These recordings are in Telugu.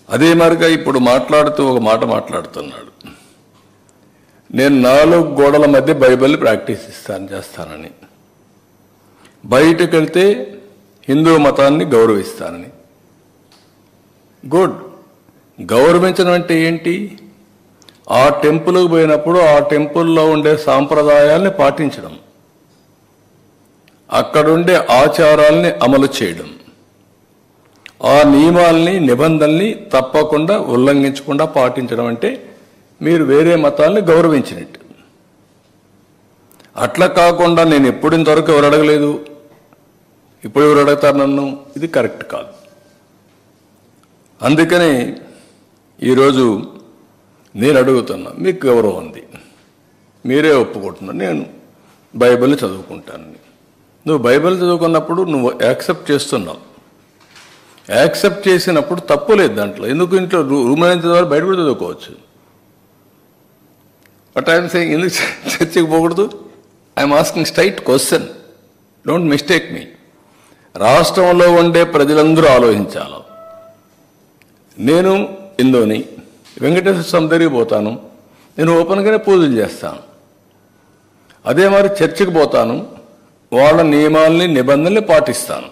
అదే మరిగా ఇప్పుడు మాట్లాడుతూ ఒక మాట మాట్లాడుతున్నాడు. నేను 4 గోడల మధ్య బైబిల్ ప్రాక్టీస్ చేస్తానని, బయటకు వెళ్తే హిందూ మతాన్ని గౌరవిస్తానని. గుడ్. గౌరవించడం అంటే ఏంటి? ఆ టెంపుల్కి పోయినప్పుడు ఆ టెంపుల్లో ఉండే సాంప్రదాయాల్ని పాటించడం, అక్కడుండే ఆచారాల్ని అమలు చేయడం, ఆ నియమాల్ని నిబంధనల్ని తప్పకుండా ఉల్లంఘించకుండా పాటించడం అంటే మీరు వేరే మతాల్ని గౌరవించినట్టు. అట్లా కాకుండా నేను ఎప్పుడు ఇంతవరకు ఎవరు అడగలేదు, ఇప్పుడు ఎవరు అడుగుతారు నన్ను, ఇది కరెక్ట్ కాదు. అందుకనే ఈరోజు నేను అడుగుతున్నా, మీకు గౌరవం ఉంది, మీరే ఒప్పుకుంటున్నారు, నేను బైబిల్ని చదువుకుంటానని. నువ్వు బైబిల్ చదువుకున్నప్పుడు నువ్వు యాక్సెప్ట్ చేస్తున్నావు. యాక్సెప్ట్ చేసినప్పుడు తప్పు లేదు దాంట్లో. ఎందుకు ఇంట్లో రూమ్ చదవాలి, బయట కూడా చదువుకోవచ్చు. బట్ ఐఎమ్ సేయింగ్ ఎందుకు చర్చకి పోకూడదు? I'm asking straight question, don't mistake me. రాష్ట్రంలో ఉండే ప్రజలందరూ ఆలోచించాలి. నేను హిందూని, వెంకటేశ్వర స్వామి దగ్గరికి పోతాను, నేను ఓపెన్గానే పూజలు చేస్తాను. అదే మరి చర్చికి పోతాను, వాళ్ళ నియమాల్ని నిబంధనల్ని పాటిస్తాను.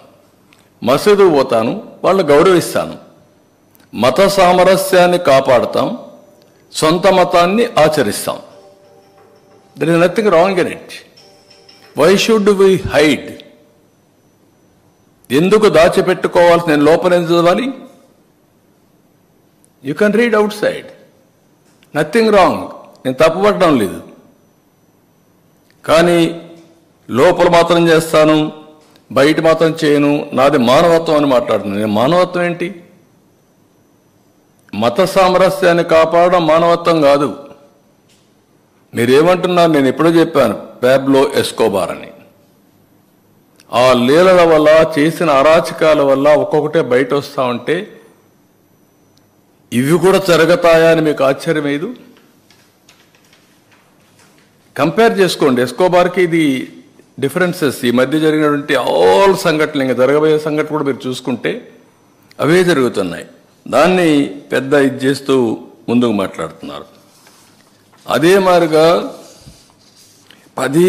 మసీదుకు పోతాను, వాళ్ళు గౌరవిస్తాను. మత సామరస్యాన్ని కాపాడుతాం, సొంత మతాన్ని ఆచరిస్తాం. There is nothing wrong in it. Why should we hide? ఎందుకు దాచిపెట్టుకోవాల్సి? నేను లోపల ఎందుకు చదవాలి? You can read outside, nothing wrong, నేను తప్పుపడడం లేదు. కానీ లోపల మాత్రం చేస్తాను, బయట మాత్రం చేయను, నాది మానవత్వం అని మాట్లాడుతున్నాను. నేను మానవత్వం ఏంటి? మత సామరస్యాన్ని కాపాడడం మానవత్వం కాదు. మీరేమంటున్నారు? నేను ఎప్పుడో చెప్పాను పాబ్లో ఎస్కోబార్ అని. ఆ లీలల వల్ల, చేసిన అరాచకాల వల్ల ఒక్కొక్కటే బయట వస్తూ ఉంటే ఇవి కూడా జరుగుతాయా అని మీకు ఆశ్చర్యం లేదు? కంపేర్ చేసుకోండి. ఎస్కోబార్కి ఇది డిఫరెన్సెస్. ఈ మధ్య జరిగినటువంటి ఆల్ సంఘటనలు, ఇంకా జరగబోయే సంఘటన కూడా మీరు చూసుకుంటే అవే జరుగుతున్నాయి. దాన్ని పెద్ద ఇది చేస్తూ ముందుకు మాట్లాడుతున్నారు. అదే మాదిరిగా 10